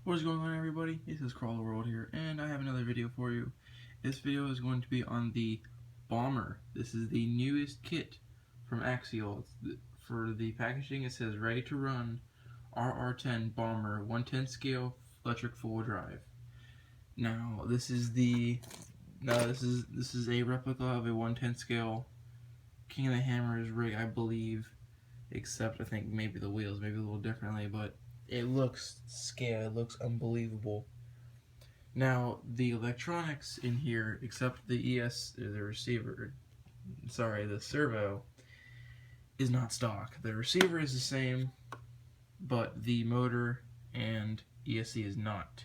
What is going on, everybody? This is Crawler World here, and I have another video for you. This video is going to be on the Bomber. This is the newest kit from Axial. For the packaging, it says ready to run RR10 Bomber 110 scale electric full drive. Now, this is a replica of a 110 scale King of the Hammers rig, I believe, except I think maybe the wheels maybe a little differently, but it looks scale, it looks unbelievable. Now, the electronics in here, except the the servo, is not stock. The receiver is the same, but the motor and ESC is not.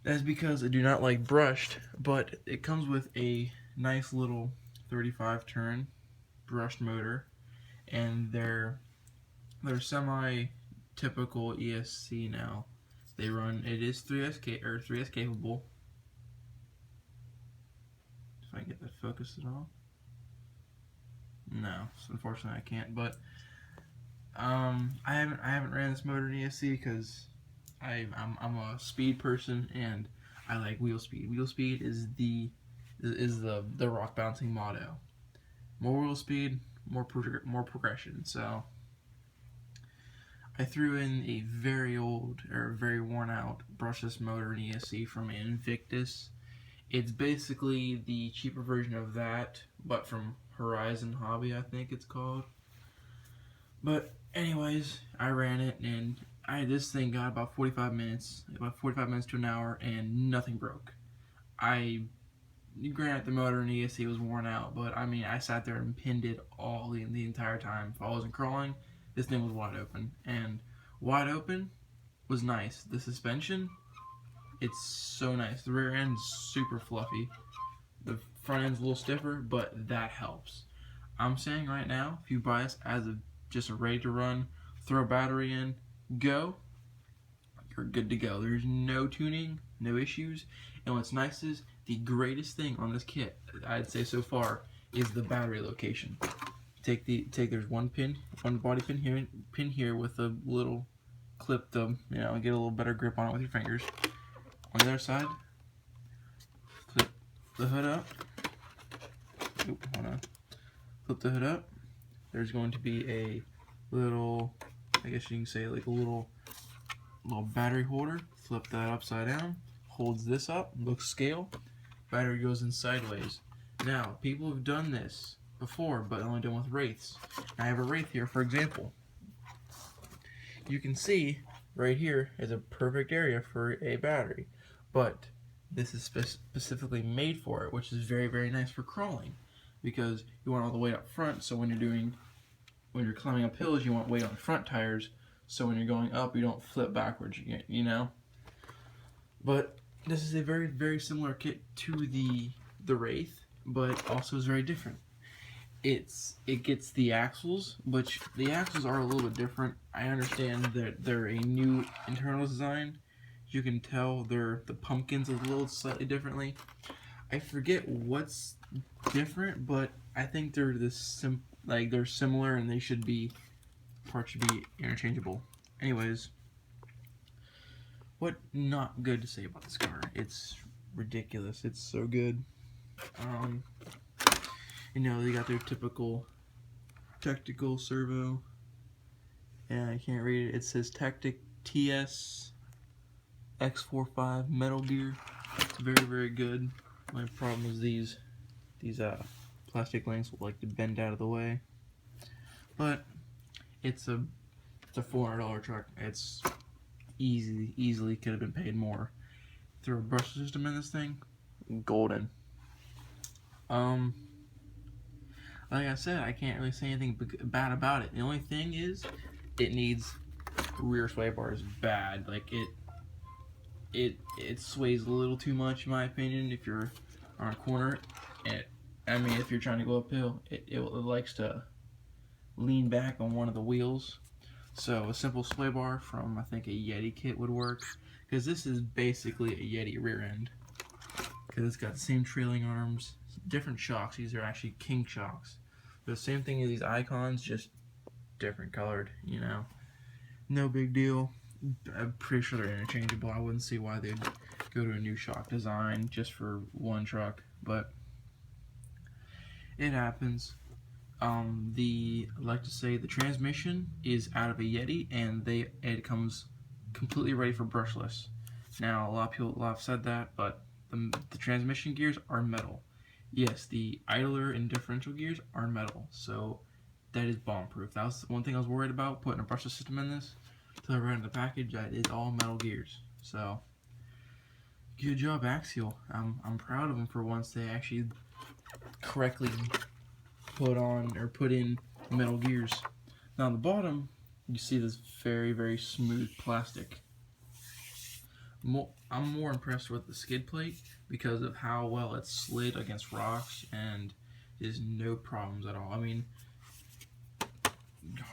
That's because I do not like brushed, but it comes with a nice little 35 turn brushed motor, and they're semi-typical ESC now. They run, it is 3S capable. If I can get that focused at all. No, so unfortunately I can't. But I haven't ran this motor in ESC because I'm a speed person and I like wheel speed. Wheel speed is the rock bouncing motto. More wheel speed, more progression. So I threw in a very old or very worn out brushless motor in ESC from Invictus. It's basically the cheaper version of that, but from Horizon Hobby, I think it's called. But anyways, I ran it and this thing got about 45 minutes to an hour, and nothing broke. Granted, the motor in ESC was worn out, but I mean, I sat there and pinned it all the entire time. If I wasn't crawling, this thing was wide open, and wide open was nice. The suspension, it's so nice. The rear end's super fluffy. The front end's a little stiffer, but that helps. I'm saying right now, if you buy this as just a ready to run, throw a battery in, go, you're good to go. There's no tuning, no issues, and what's nice is the greatest thing on this kit, I'd say so far, is the battery location. There's one body pin here with a little clip to, get a little better grip on it with your fingers. On the other side, flip the hood up. Flip the hood up. There's going to be a little, I guess you can say like a little battery holder. Flip that upside down. Holds this up. Looks scale. Battery goes in sideways. Now, people have done this before, but only done with wraiths. I have a wraith here, for example. You can see right here is a perfect area for a battery, but this is specifically made for it, which is very, very nice for crawling, because you want all the weight up front. So when you're climbing up hills, you want weight on the front tires. So when you're going up, you don't flip backwards. But this is a very, very similar kit to the wraith, but also is very different. It gets the axles, which the axles are a little bit different. I understand that they're a new internal design. You can tell the pumpkins a little slightly differently. I forget what's different, but I think they're they're similar, and parts should be interchangeable. Anyways, what not good to say about this car? It's ridiculous. It's so good. They got their typical tactical servo, and I can't read it. It says Tactic TS X45 Metal Gear. It's very, very good. My problem is these plastic links will like to bend out of the way, but it's a $400 truck. It's easily could have been paid more. Throw a brush system in this thing, golden. Like I said, I can't really say anything bad about it. The only thing is, it needs rear sway bars bad. Like it sways a little too much, in my opinion. If you're on a corner, if you're trying to go uphill, it likes to lean back on one of the wheels. So a simple sway bar from, I think, a Yeti kit would work, because this is basically a Yeti rear end. Because it's got the same trailing arms, different shocks. These are actually King shocks. The same thing as these icons, just different colored, No big deal. I'm pretty sure they're interchangeable. I wouldn't see why they'd go to a new shock design just for one truck, but it happens. I like to say the transmission is out of a Yeti, and it comes completely ready for brushless. Now, a lot of people have said that, but the transmission gears are metal. Yes, the idler and differential gears are metal, so that is bomb-proof. That was one thing I was worried about, putting a brushless system in this. Until I read in the package that it's all metal gears. So, good job, Axial. I'm proud of them for once they actually correctly put in metal gears. Now on the bottom, you see this very, very smooth plastic. I'm more impressed with the skid plate because of how well it's slid against rocks, and there's no problems at all. I mean,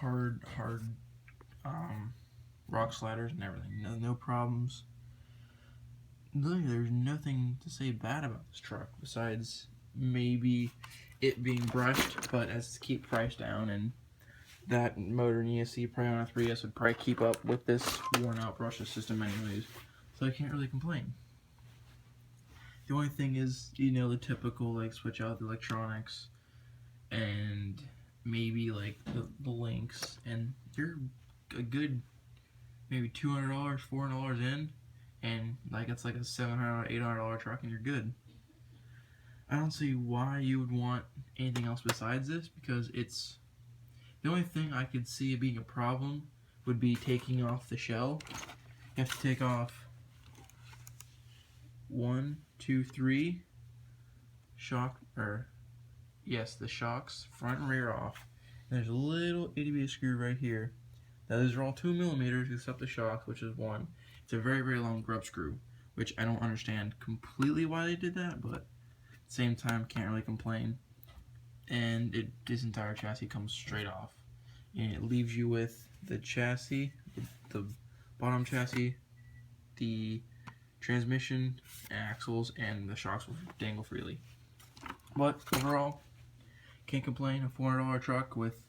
hard rock sliders and everything. No problems. There's nothing to say bad about this truck besides maybe it being brushed, but as to keep price down, and that motor and ESC probably on a 3S would probably keep up with this worn out brushless system anyways, so I can't really complain. The only thing is, you know, the typical like switch out the electronics and maybe like the links, and you're a good maybe $200, $400 in, and like it's like a $700, $800 truck, and you're good. I don't see why you would want anything else besides this, because it's the only thing I could see being a problem would be taking off the shell. You have to take off 1, 2, 3 the shocks front and rear off. And there's a little itty bitty screw right here. Now these are all 2mm except the shocks, which is 1. It's a very, very long grub screw, which I don't understand completely why they did that, but at the same time, can't really complain. And this entire chassis comes straight off, and it leaves you with the chassis, the bottom chassis, the transmission, axles, and the shocks will dangle freely. But overall, can't complain. A $400 truck with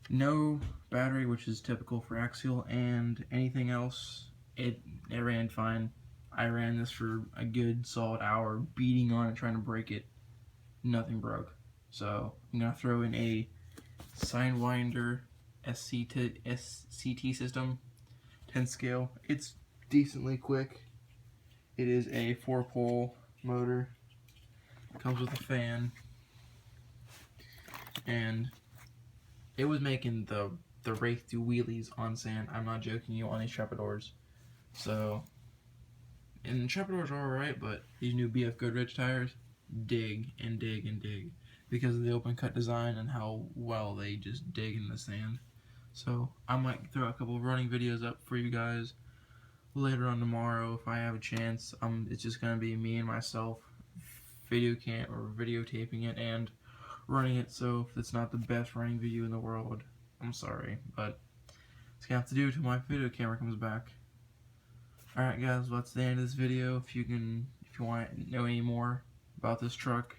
no battery, which is typical for Axial, and anything else, it ran fine. I ran this for a good solid hour, beating on it, trying to break it. Nothing broke. So I'm gonna throw in a Sidewinder SCT system, 10 scale. It's decently quick. It is a 4-pole motor. Comes with a fan, and it was making the Wraith do wheelies on sand. I'm not joking you, on these Trapidors. So, and the Trapidors are alright, but these new BF Goodrich tires dig and dig and dig because of the open cut design and how well they just dig in the sand. So I might throw a couple of running videos up for you guys later on tomorrow if I have a chance. It's just gonna be me and myself videotaping it and running it, so if it's not the best running video in the world, I'm sorry, but it's gonna have to do until my video camera comes back. Alright guys, well, that's the end of this video. If you want to know any more about this truck,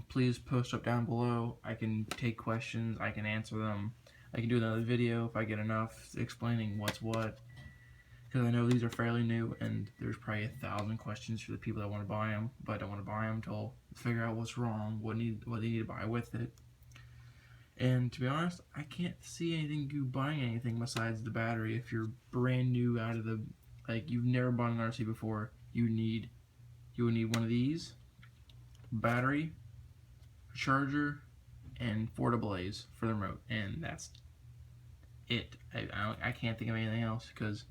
please post up down below. I can take questions, I can answer them. I can do another video if I get enough explaining what's what, because I know these are fairly new and there's probably 1,000 questions for the people that want to buy them, but I don't want to buy them until I figure out what's wrong, what they need to buy with it. And to be honest, I can't see anything you buying anything besides the battery. If you're brand new out of the, like, you've never bought an RC before, you would need one of these, battery, charger, and 4 AA's for the remote, and that's it. I can't think of anything else because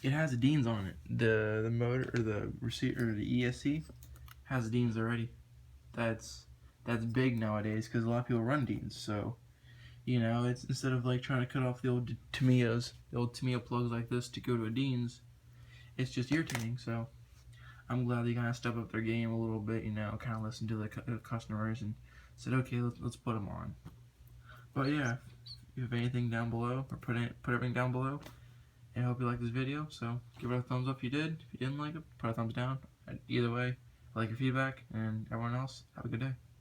it has the Deans on it. The motor or the receiver or the ESC has the Deans already. That's big nowadays because a lot of people run Deans. So, you know, it's instead of like trying to cut off the old Tamiyas, the old Tamiya plugs like this to go to a Deans, it's just irritating. So I'm glad they kind of step up their game a little bit. You know, kind of listen to the customers and said, okay, let's put them on. But yeah, if you have anything down below, or put everything down below. And I hope you liked this video, so give it a thumbs up if you did. If you didn't like it, put a thumbs down. Either way, I like your feedback, and everyone else, have a good day.